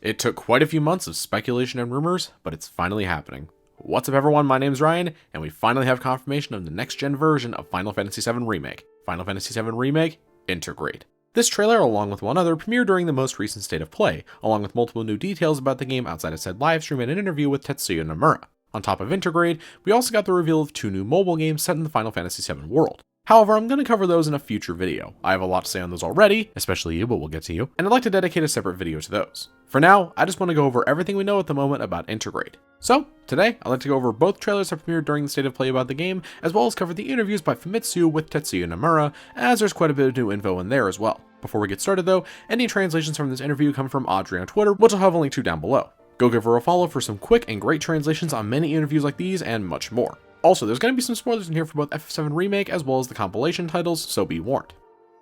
It took quite a few months of speculation and rumors, but it's finally happening. What's up everyone, my name's Ryan, and we finally have confirmation of the next-gen version of Final Fantasy VII Remake, Final Fantasy VII Remake, Intergrade. This trailer, along with one other, premiered during the most recent State of Play, along with multiple new details about the game outside of said livestream and an interview with Tetsuya Nomura. On top of Intergrade, we also got the reveal of 2 new mobile games set in the Final Fantasy VII world. However, I'm going to cover those in a future video. I have a lot to say on those already, especially you, but we'll get to you, and I'd like to dedicate a separate video to those. For now, I just want to go over everything we know at the moment about Intergrade. So, today, I'd like to go over both trailers that premiered during the State of Play about the game, as well as cover the interviews by Famitsu with Tetsuya Nomura, as there's quite a bit of new info in there as well. Before we get started though, any translations from this interview come from Audrey on Twitter, which I'll have a link to down below. Go give her a follow for some quick and great translations on many interviews like these and much more. Also, there's going to be some spoilers in here for both FF7 Remake as well as the compilation titles, so be warned.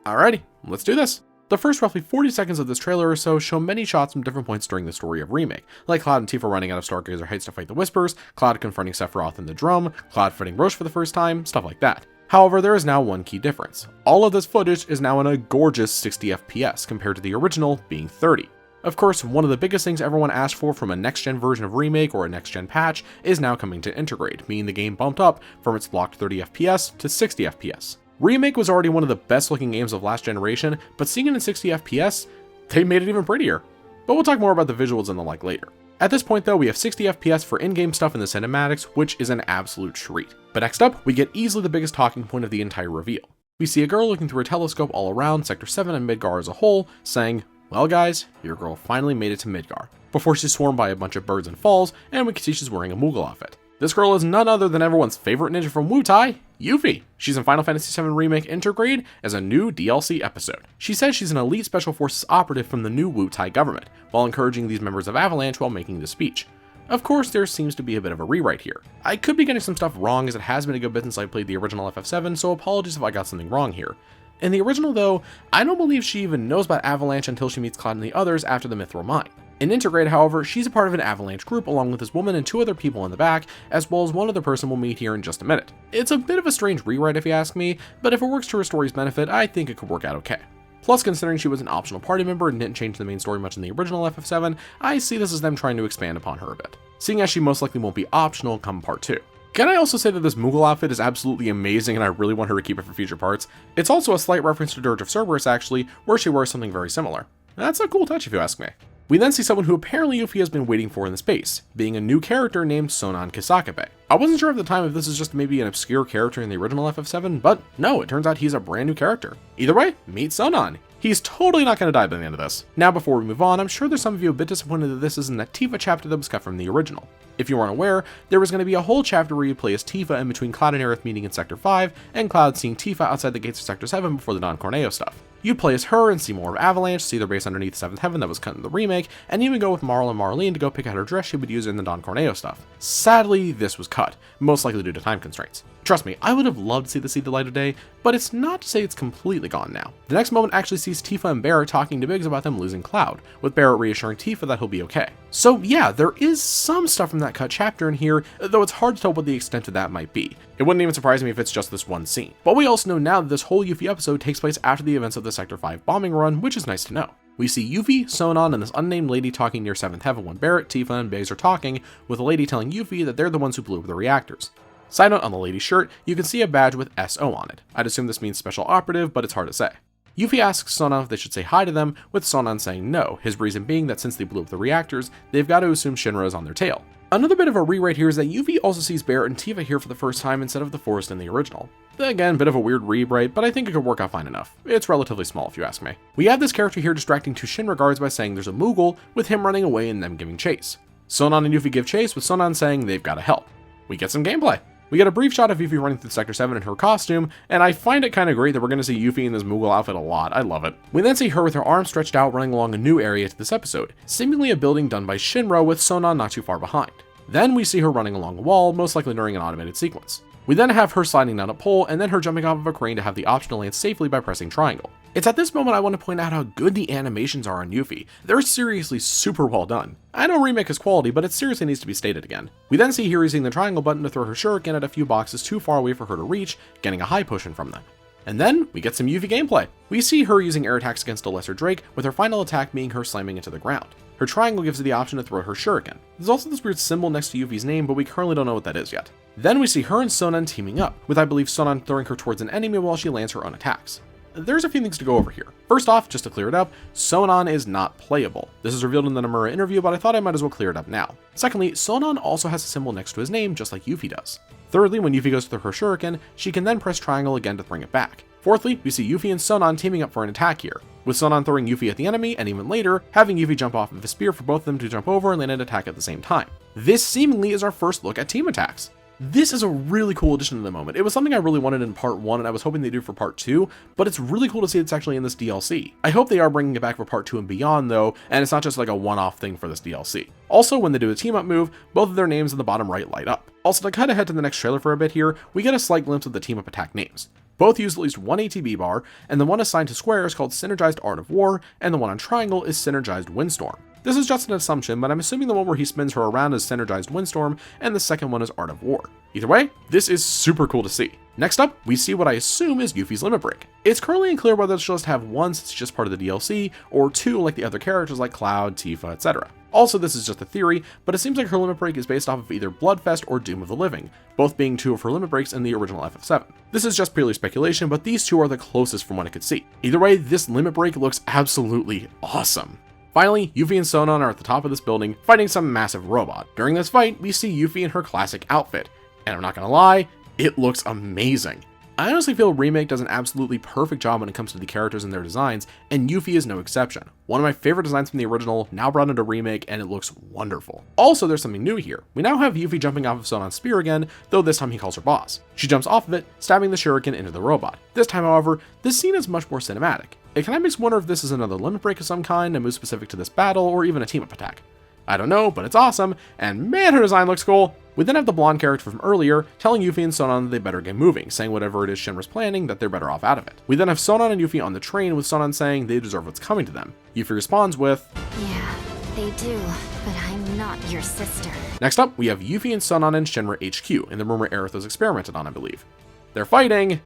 Alrighty, let's do this. The first roughly 40 seconds of this trailer or so show many shots from different points during the story of Remake, like Cloud and Tifa running out of Stargazer Heights to fight the Whispers, Cloud confronting Sephiroth in the drum, Cloud fighting Roche for the first time, stuff like that. However, there is now one key difference. All of this footage is now in a gorgeous 60 FPS compared to the original being 30. Of course, one of the biggest things everyone asked for from a next-gen version of Remake or a next-gen patch is now coming to Intergrade, meaning the game bumped up from its locked 30 FPS to 60 FPS. Remake was already one of the best looking games of last generation, but seeing it in 60 FPS, they made it even prettier. But we'll talk more about the visuals and the like later. At this point though, we have 60 FPS for in-game stuff in the cinematics, which is an absolute treat. But next up, we get easily the biggest talking point of the entire reveal. We see a girl looking through a telescope all around Sector 7 and Midgar as a whole, saying, "Well guys, your girl finally made it to Midgar," before she's swarmed by a bunch of birds and falls, and we can see she's wearing a Moogle outfit. This girl is none other than everyone's favorite ninja from Wutai, Yuffie. She's in Final Fantasy VII Remake Intergrade as a new DLC episode. She says she's an elite special forces operative from the new Wutai government, while encouraging these members of Avalanche while making the speech. Of course, there seems to be a bit of a rewrite here. I could be getting some stuff wrong, as it has been a good bit since I played the original FF7, so apologies if I got something wrong here. In the original though, I don't believe she even knows about Avalanche until she meets Cloud and the others after the Mithril Mine. In Intergrade, however, she's a part of an Avalanche group along with this woman and 2 other people in the back, as well as one other person we'll meet here in just a minute. It's a bit of a strange rewrite if you ask me, but if it works to her story's benefit, I think it could work out okay. Plus, considering she was an optional party member and didn't change the main story much in the original FF7, I see this as them trying to expand upon her a bit, seeing as she most likely won't be optional come part 2. Can I also say that this Moogle outfit is absolutely amazing and I really want her to keep it for future parts? It's also a slight reference to Dirge of Cerberus actually, where she wears something very similar. That's a cool touch if you ask me. We then see someone who apparently Yuffie has been waiting for in the space, being a new character named Sonon Kisakabe. I wasn't sure at the time if this is just maybe an obscure character in the original FF7, but no, it turns out he's a brand new character. Either way, meet Sonon. He's totally not going to die by the end of this. Now before we move on, I'm sure there's some of you a bit disappointed that this isn't that Tifa chapter that was cut from the original. If you weren't aware, there was going to be a whole chapter where you play as Tifa in between Cloud and Aerith meeting in Sector 5, and Cloud seeing Tifa outside the gates of Sector 7 before the Don Corneo stuff. You'd play as her and see more of Avalanche, see their base underneath 7th Heaven that was cut in the remake, and even go with Marl and Marlene to go pick out her dress she would use in the Don Corneo stuff. Sadly, this was cut, most likely due to time constraints. Trust me, I would have loved to see this see the light of day, but it's not to say it's completely gone now. The next moment actually sees Tifa and Barrett talking to Biggs about them losing Cloud, with Barrett reassuring Tifa that he'll be okay. So yeah, there is some stuff from that cut chapter in here, though it's hard to tell what the extent of that might be. It wouldn't even surprise me if it's just this one scene. But we also know now that this whole Yuffie episode takes place after the events of the Sector 5 bombing run, which is nice to know. We see Yuffie, Sonon, and this unnamed lady talking near 7th Heaven when Barrett, Tifa, and Biggs are talking, with a lady telling Yuffie that they're the ones who blew up the reactors. Side note, on the lady's shirt, you can see a badge with SO on it. I'd assume this means Special Operative, but it's hard to say. Yuffie asks Sonon if they should say hi to them, with Sonon saying no, his reason being that since they blew up the reactors, they've got to assume Shinra is on their tail. Another bit of a rewrite here is that Yuffie also sees Barrett and Tifa here for the first time instead of the forest in the original. Again, bit of a weird rewrite, but I think it could work out fine enough. It's relatively small if you ask me. We have this character here distracting 2 Shinra guards by saying there's a Moogle, with him running away and them giving chase. Sonon and Yuffie give chase, with Sonon saying they've got to help. We get some gameplay. We get a brief shot of Yuffie running through Sector 7 in her costume, and I find it kind of great that we're going to see Yuffie in this Moogle outfit a lot. I love it. We then see her with her arms stretched out running along a new area to this episode, seemingly a building done by Shinra with Sonon not too far behind. Then we see her running along a wall, most likely during an automated sequence. We then have her sliding down a pole, and then her jumping off of a crane to have the option to land safely by pressing triangle. It's at this moment I want to point out how good the animations are on Yuffie. They're seriously super well done. I know Remake is quality, but it seriously needs to be stated again. We then see her using the triangle button to throw her shuriken at a few boxes too far away for her to reach, getting a high potion from them. And then we get some Yuffie gameplay. We see her using air attacks against a lesser Drake, with her final attack being her slamming into the ground. Her Her triangle gives her the option to throw her shuriken. There's also this weird symbol next to Yuffie's name, but we currently don't know what that is yet. Then we see her and Sonon teaming up, with I believe Sonon throwing her towards an enemy while she lands her own attacks. There's a few things to go over here. First off, just to clear it up, Sonon is not playable. This is revealed in the Nomura interview, but I thought I might as well clear it up now. Secondly, Sonon also has a symbol next to his name, just like Yuffie does. Thirdly, when Yuffie goes to throw her shuriken, she can then press triangle again to bring it back. Fourthly, we see Yuffie and Sonon teaming up for an attack here, with Sonon throwing Yuffie at the enemy, and even later, having Yuffie jump off of a spear for both of them to jump over and land an attack at the same time. This seemingly is our first look at team attacks. This is a really cool addition to the moment. It was something I really wanted in part 1 and I was hoping they'd do for part 2, but it's really cool to see it's actually in this DLC. I hope they are bringing it back for part 2 and beyond though, and it's not just like a one-off thing for this DLC. Also, when they do a team up move, both of their names in the bottom right light up. Also, to cut ahead to the next trailer for a bit here, we get a slight glimpse of the team up attack names. Both use at least one ATB bar, and the one assigned to square is called Synergized Art of War, and the one on triangle is Synergized Windstorm. This is just an assumption, but I'm assuming the one where he spins her around is Synergized Windstorm, and the second one is Art of War. Either way, this is super cool to see. Next up, we see what I assume is Yuffie's limit break. It's currently unclear whether she'll just have one since it's just part of the DLC, or two like the other characters like Cloud, Tifa, etc. Also, this is just a theory, but it seems like her limit break is based off of either Bloodfest or Doom of the Living, both being two of her limit breaks in the original FF7. This is just purely speculation, but these two are the closest from what I could see. Either way, this limit break looks absolutely awesome. Finally, Yuffie and Sonon are at the top of this building, fighting some massive robot. During this fight, we see Yuffie in her classic outfit, and I'm not gonna lie, it looks amazing. I honestly feel Remake does an absolutely perfect job when it comes to the characters and their designs, and Yuffie is no exception. One of my favorite designs from the original, now brought into Remake, and it looks wonderful. Also, there's something new here. We now have Yuffie jumping off of Sonon's spear again, though this time he calls her boss. She jumps off of it, stabbing the shuriken into the robot. This time, however, this scene is much more cinematic. It kind of makes me wonder if this is another limit break of some kind, a move specific to this battle, or even a team-up attack. I don't know, but it's awesome, and man, her design looks cool! We then have the blonde character from earlier telling Yuffie and Sonon that they better get moving, saying whatever it is Shinra's planning, that they're better off out of it. We then have Sonon and Yuffie on the train, with Sonon saying they deserve what's coming to them. Yuffie responds with, "Yeah, they do, but I'm not your sister." Next up, we have Yuffie and Sonon in Shinra HQ, in the room where Aerith was experimented on, I believe. They're fighting...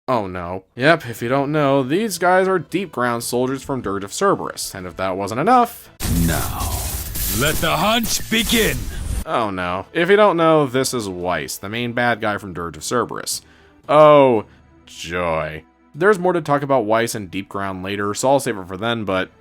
Oh no. Yep, if you don't know, these guys are deep ground soldiers from Dirge of Cerberus, and if that wasn't enough... Now, let the hunt begin! Oh no. If you don't know, this is Weiss, the main bad guy from Dirge of Cerberus. Oh, joy. There's more to talk about Weiss and Deep Ground later, so I'll save it for then, but...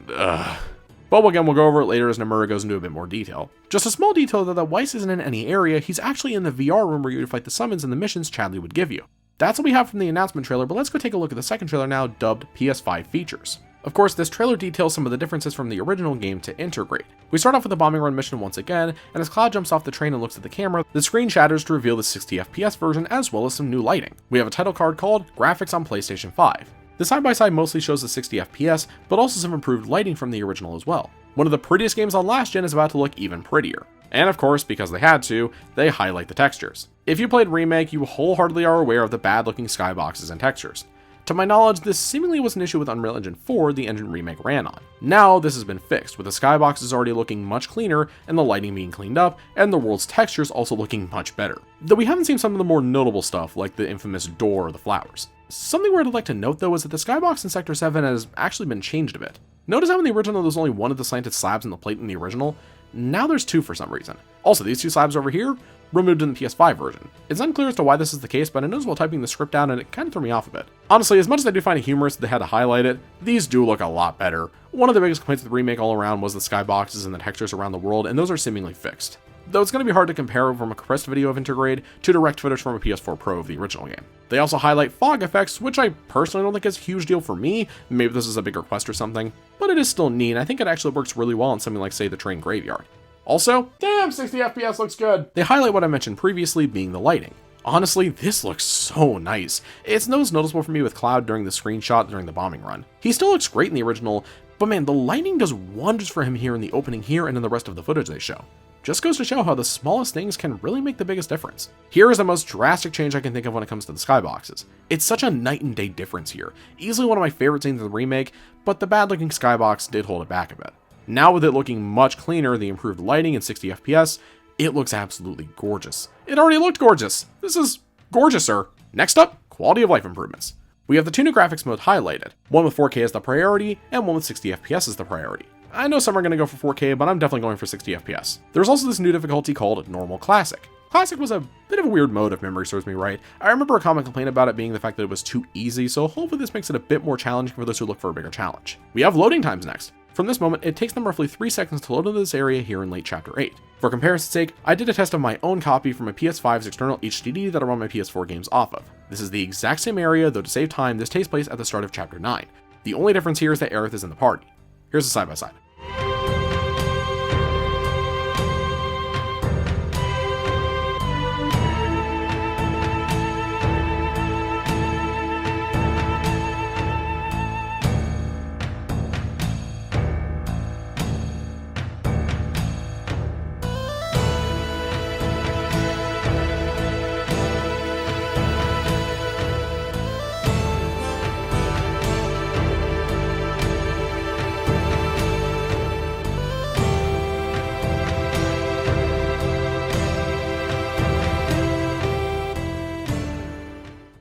But again, we'll go over it later as Nomura goes into a bit more detail. Just a small detail though, that Weiss isn't in any area, he's actually in the VR room where you would fight the summons and the missions Chadley would give you. That's what we have from the announcement trailer, but let's go take a look at the second trailer now, dubbed PS5 Features. Of course, this trailer details some of the differences from the original game to Intergrade. We start off with the bombing run mission once again, and as Cloud jumps off the train and looks at the camera, the screen shatters to reveal the 60 FPS version as well as some new lighting. We have a title card called Graphics on PlayStation 5. The side-by-side mostly shows the 60 FPS, but also some improved lighting from the original as well. One of the prettiest games on last gen is about to look even prettier. And of course, because they had to, they highlight the textures. If you played Remake, you wholeheartedly are aware of the bad-looking skyboxes and textures. To my knowledge, this seemingly was an issue with Unreal Engine 4, the engine Remake ran on. Now, this has been fixed, with the skyboxes already looking much cleaner, and the lighting being cleaned up, and the world's textures also looking much better. Though we haven't seen some of the more notable stuff, like the infamous door or the flowers. Something weird I'd like to note though is that the skybox in Sector 7 has actually been changed a bit. Notice how in the original there's only one of the slanted slabs in the plate in the original? Now there's two for some reason. Also, these two slabs over here, removed in the PS5 version. It's unclear as to why this is the case, but I noticed while typing the script down and it kind of threw me off a bit. Honestly, as much as I do find it humorous that they had to highlight it, these do look a lot better. One of the biggest complaints with the Remake all around was the skyboxes and the textures around the world, and those are seemingly fixed. Though it's going to be hard to compare from a compressed video of Intergrade to direct footage from a PS4 Pro of the original game. They also highlight fog effects, which I personally don't think is a huge deal for me. Maybe this is a big request or something, but it is still neat. I think it actually works really well on something like, say, the train graveyard. Also, damn, 60 FPS looks good. They highlight what I mentioned previously, being the lighting. Honestly, this looks so nice. It's most noticeable for me with Cloud during the screenshot during the bombing run. He still looks great in the original, but man, the lighting does wonders for him here in the opening here and in the rest of the footage they show. Just goes to show how the smallest things can really make the biggest difference. Here is the most drastic change I can think of when it comes to the skyboxes. It's such a night and day difference here. Easily one of my favorite scenes of the remake, but the bad looking skybox did hold it back a bit. Now with it looking much cleaner, the improved lighting and 60 FPS, it looks absolutely gorgeous. It already looked gorgeous. This is gorgeouser. Next up, quality of life improvements. We have the two new graphics modes highlighted, one with 4K as the priority and one with 60 FPS as the priority. I know some are going to go for 4K, but I'm definitely going for 60 FPS. There's also this new difficulty called Normal Classic. Classic was a bit of a weird mode if memory serves me right. I remember a common complaint about it being the fact that it was too easy, so hopefully this makes it a bit more challenging for those who look for a bigger challenge. We have loading times next. From this moment, it takes them roughly 3 seconds to load into this area here in late Chapter 8. For comparison's sake, I did a test of my own copy from my PS5's external HDD that I run my PS4 games off of. This is the exact same area, though to save time, this takes place at the start of Chapter 9. The only difference here is that Aerith is in the party. Here's a side-by-side.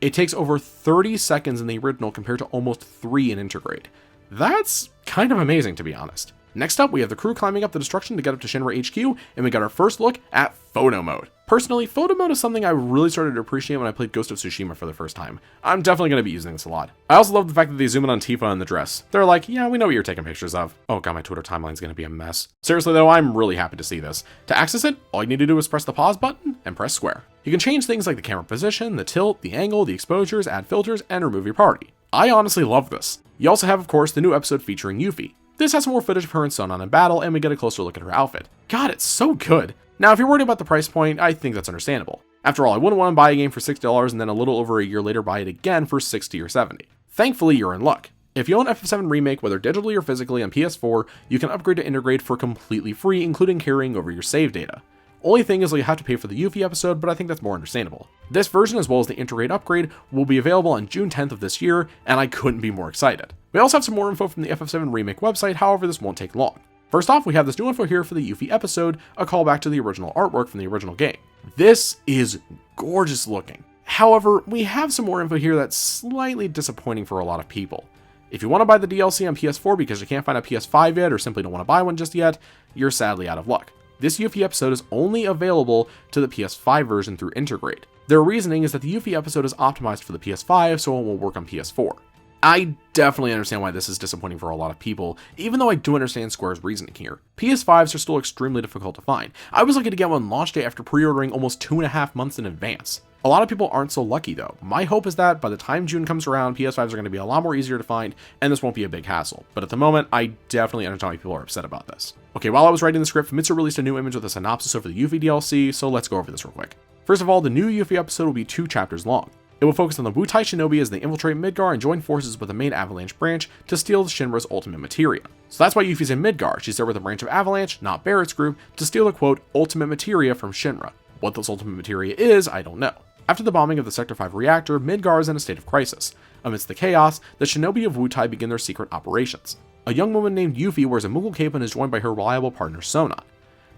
It takes over 30 seconds in the original compared to almost 3 in Intergrade. That's kind of amazing, to be honest. Next up, we have the crew climbing up the destruction to get up to Shinra HQ, and we got our first look at photo mode. Personally, photo mode is something I really started to appreciate when I played Ghost of Tsushima for the first time. I'm definitely going to be using this a lot. I also love the fact that they zoom in on Tifa in the dress. They're like, yeah, we know what you're taking pictures of. Oh god, my Twitter timeline's going to be a mess. Seriously though, I'm really happy to see this. To access it, all you need to do is press the pause button and press square. You can change things like the camera position, the tilt, the angle, the exposures, add filters, and remove your party. I honestly love this. You also have, of course, the new episode featuring Yuffie. This has some more footage of her and Sonon in battle, and we get a closer look at her outfit. God, it's so good. Now, if you're worried about the price point, I think that's understandable. After all, I wouldn't want to buy a game for $60 and then a little over a year later buy it again for $60 or $70. Thankfully, you're in luck. If you own FF7 Remake, whether digitally or physically on PS4, you can upgrade to Intergrade for completely free, including carrying over your save data. Only thing is that you have to pay for the Yuffie episode, but I think that's more understandable. This version, as well as the Intergrade upgrade, will be available on June 10th of this year, and I couldn't be more excited. We also have some more info from the FF7 Remake website, however this won't take long. First off, we have this new info here for the Yuffie episode, a callback to the original artwork from the original game. This is gorgeous looking. However, we have some more info here that's slightly disappointing for a lot of people. If you want to buy the DLC on PS4 because you can't find a PS5 yet or simply don't want to buy one just yet, you're sadly out of luck. This Yuffie episode is only available to the PS5 version through Intergrade. Their reasoning is that the Yuffie episode is optimized for the PS5, so it won't work on PS4. I definitely understand why this is disappointing for a lot of people, even though I do understand Square's reasoning here. PS5s are still extremely difficult to find. I was lucky to get one launch day after pre-ordering almost 2.5 months in advance. A lot of people aren't so lucky though. My hope is that by the time June comes around, PS5s are going to be a lot more easier to find, and this won't be a big hassle. But at the moment, I definitely understand why people are upset about this. Okay, while I was writing the script, Famitsu released a new image with a synopsis over the Yuffie DLC, so let's go over this real quick. First of all, the new Yuffie episode will be 2 chapters long. It will focus on the Wutai Shinobi as they infiltrate Midgar and join forces with the main Avalanche branch to steal Shinra's ultimate materia. So that's why Yuffie's in Midgar. She's there with a branch of Avalanche, not Barrett's group, to steal the quote, ultimate materia from Shinra. What this ultimate materia is, I don't know. After the bombing of the Sector 5 reactor, Midgar is in a state of crisis. Amidst the chaos, the Shinobi of Wutai begin their secret operations. A young woman named Yuffie wears a Moogle cape and is joined by her reliable partner Sonon.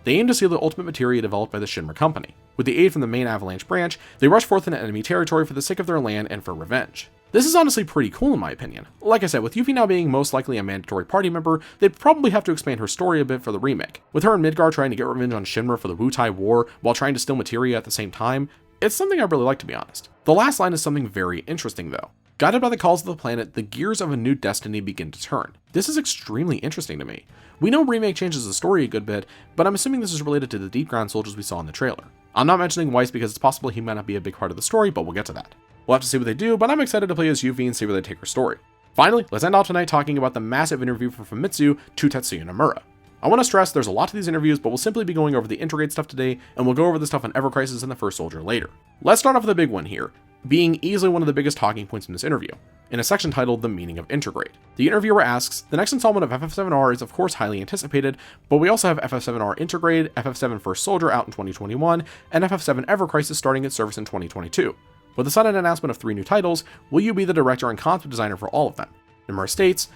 They aim to steal the ultimate materia developed by the Shinra Company. With the aid from the main Avalanche branch, they rush forth into enemy territory for the sake of their land and for revenge. This is honestly pretty cool in my opinion. Like I said, with Yuffie now being most likely a mandatory party member, they'd probably have to expand her story a bit for the remake. With her in Midgar trying to get revenge on Shinra for the Wutai War while trying to steal materia at the same time, it's something I really like to be honest. The last line is something very interesting though. Guided by the calls of the planet, the gears of a new destiny begin to turn. This is extremely interesting to me. We know Remake changes the story a good bit, but I'm assuming this is related to the deep ground soldiers we saw in the trailer. I'm not mentioning Weiss because it's possible he might not be a big part of the story, but we'll get to that. We'll have to see what they do, but I'm excited to play as Yuffie and see where they take her story. Finally, let's end off tonight talking about the massive interview from Famitsu to Tetsuya Nomura. I want to stress there's a lot to these interviews, but we'll simply be going over the Intergrade stuff today, and we'll go over the stuff on Ever Crisis and the First Soldier later. Let's start off with the big one here, being easily one of the biggest talking points in this interview, in a section titled The Meaning of Intergrade. The interviewer asks, the next installment of FF7R is of course highly anticipated, but we also have FF7R Intergrade, FF7 First Soldier out in 2021, and FF7 Ever Crisis starting its service in 2022. With the sudden announcement of 3 new titles, will you be the director and concept designer for all of them? Nomura states,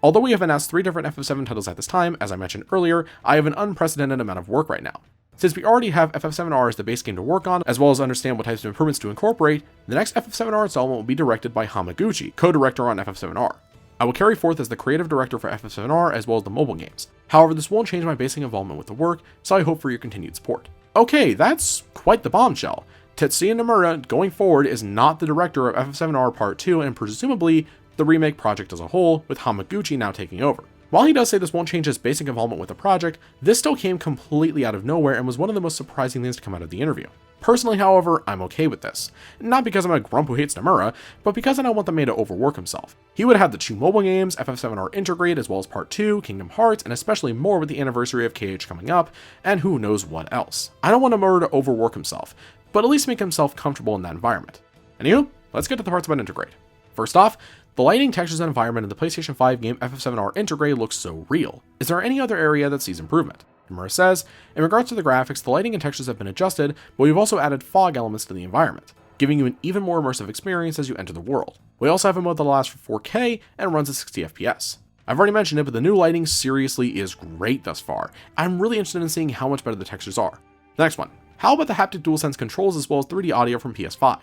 although we have announced 3 different FF7 titles at this time, as I mentioned earlier, I have an unprecedented amount of work right now. Since we already have FF7R as the base game to work on, as well as understand what types of improvements to incorporate, the next FF7R installment will be directed by Hamaguchi, co-director on FF7R. I will carry forth as the creative director for FF7R as well as the mobile games. However, this won't change my basic involvement with the work, so I hope for your continued support. Okay, that's quite the bombshell. Tetsuya Nomura, going forward, is not the director of FF7R Part 2 and presumably the remake project as a whole, with Hamaguchi now taking over. While he does say this won't change his basic involvement with the project, this still came completely out of nowhere and was one of the most surprising things to come out of the interview. Personally, however, I'm okay with this. Not because I'm a grump who hates Nomura, but because I don't want the man to overwork himself. He would have the 2 mobile games, FF7R Intergrade as well as Part 2, Kingdom Hearts, and especially more with the anniversary of KH coming up, and who knows what else. I don't want Nomura to overwork himself, but at least make himself comfortable in that environment. Anywho, let's get to the parts about Intergrade. First off, the lighting, textures, and environment in the PlayStation 5 game FF7R Intergrade looks so real. Is there any other area that sees improvement? Nomura says, in regards to the graphics, the lighting and textures have been adjusted, but we've also added fog elements to the environment, giving you an even more immersive experience as you enter the world. We also have a mode that allows for 4K and runs at 60 FPS. I've already mentioned it, but the new lighting seriously is great thus far. I'm really interested in seeing how much better the textures are. The next one, how about the haptic DualSense controls as well as 3D audio from PS5?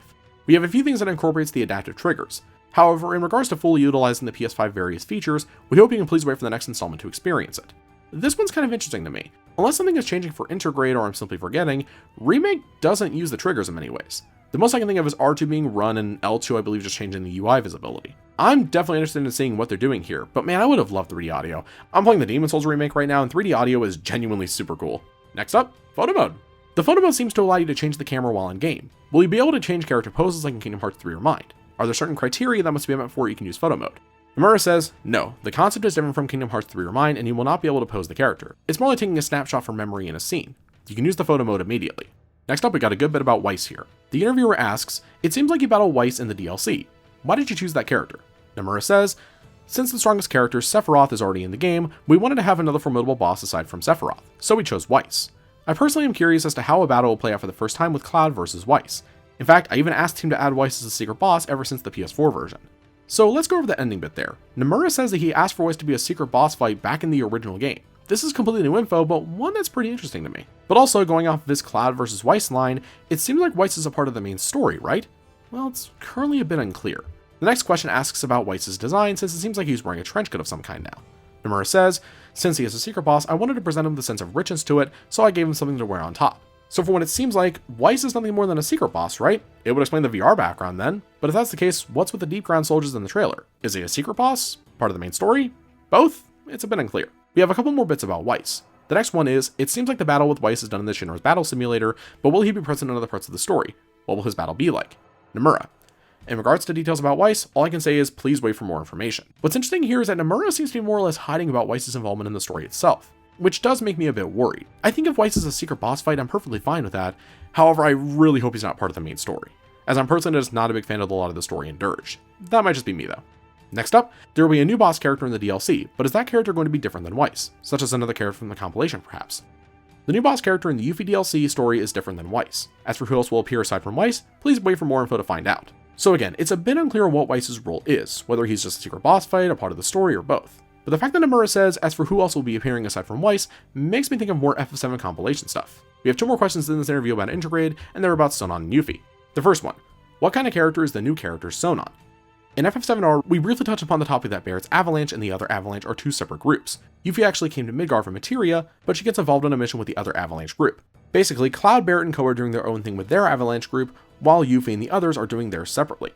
We have a few things that incorporates the adaptive triggers. However, in regards to fully utilizing the PS5 various features, we hope you can please wait for the next installment to experience it. This one's kind of interesting to me. Unless something is changing for Intergrade or I'm simply forgetting, Remake doesn't use the triggers in many ways. The most I can think of is R2 being run and L2 I believe just changing the UI visibility. I'm definitely interested in seeing what they're doing here, but man, I would have loved 3D audio. I'm playing the Demon's Souls remake right now and 3D audio is genuinely super cool. Next up, photo mode. The photo mode seems to allow you to change the camera while in game. Will you be able to change character poses like in Kingdom Hearts 3 Remake? Are there certain criteria that must be met before you can use photo mode? Nomura says, no, the concept is different from Kingdom Hearts 3 Remake and you will not be able to pose the character. It's more like taking a snapshot from memory in a scene. You can use the photo mode immediately. Next up, we got a good bit about Weiss here. The interviewer asks, it seems like you battle Weiss in the DLC. Why did you choose that character? Nomura says, since the strongest character, Sephiroth, is already in the game, we wanted to have another formidable boss aside from Sephiroth, so we chose Weiss. I personally am curious as to how a battle will play out for the first time with Cloud versus Weiss. In fact, I even asked him to add Weiss as a secret boss ever since the PS4 version. So let's go over the ending bit there. Nomura says that he asked for Weiss to be a secret boss fight back in the original game. This is completely new info, but one that's pretty interesting to me. But also, going off of this Cloud versus Weiss line, it seems like Weiss is a part of the main story, right? Well, it's currently a bit unclear. The next question asks about Weiss's design, since it seems like he's wearing a trench coat of some kind now. Nomura says, since he is a secret boss, I wanted to present him the sense of richness to it, so I gave him something to wear on top. So for what it seems like, Weiss is nothing more than a secret boss, right? It would explain the VR background then, but if that's the case, what's with the deep ground soldiers in the trailer? Is he a secret boss? Part of the main story? Both? It's a bit unclear. We have a couple more bits about Weiss. The next one is, it seems like the battle with Weiss is done in the Shinra's battle simulator, but will he be present in other parts of the story? What will his battle be like? Nomura. In regards to details about Weiss, all I can say is please wait for more information. What's interesting here is that Nomura seems to be more or less hiding about Weiss's involvement in the story itself, which does make me a bit worried. I think if Weiss is a secret boss fight, I'm perfectly fine with that. However, I really hope he's not part of the main story, as I'm personally just not a big fan of a lot of the story in Dirge. That might just be me though. Next up, there will be a new boss character in the DLC, but is that character going to be different than Weiss, such as another character from the compilation perhaps? The new boss character in the Yuffie DLC story is different than Weiss. As for who else will appear aside from Weiss, please wait for more info to find out. So again, it's a bit unclear what Weiss's role is, whether he's just a secret boss fight, a part of the story, or both. But the fact that Nomura says, as for who else will be appearing aside from Weiss, makes me think of more FF7 compilation stuff. We have 2 more questions in this interview about Intergrade, and they're about Sonon and Yuffie. The first one, what kind of character is the new character Sonon? In FF7R, we briefly touched upon the topic that Barrett's Avalanche and the other Avalanche are 2 separate groups. Yuffie actually came to Midgar for materia, but she gets involved in a mission with the other Avalanche group. Basically, Cloud, Barrett, and Co are doing their own thing with their Avalanche group, while Yuffie and the others are doing theirs separately.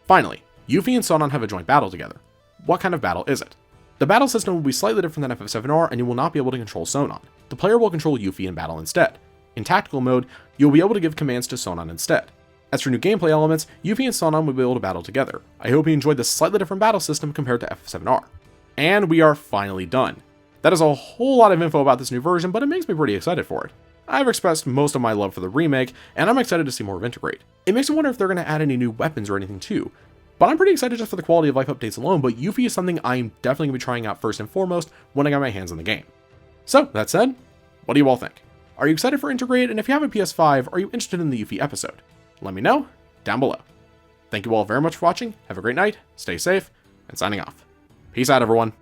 Finally, Yuffie and Sonon have a joint battle together. What kind of battle is it? The battle system will be slightly different than FF7R, and you will not be able to control Sonon. The player will control Yuffie in battle instead. In tactical mode, you'll be able to give commands to Sonon instead. As for new gameplay elements, Yuffie and Sonon will be able to battle together. I hope you enjoyed this slightly different battle system compared to FF7R. And we are finally done. That is a whole lot of info about this new version, but it makes me pretty excited for it. I've expressed most of my love for the remake, and I'm excited to see more of Intergrade. It makes me wonder if they're going to add any new weapons or anything too. But I'm pretty excited just for the quality of life updates alone, but Yuffie is something I'm definitely going to be trying out first and foremost when I got my hands on the game. So, that said, what do you all think? Are you excited for Intergrade, and if you have a PS5, are you interested in the Yuffie episode? Let me know down below. Thank you all very much for watching, have a great night, stay safe, and signing off. Peace out everyone.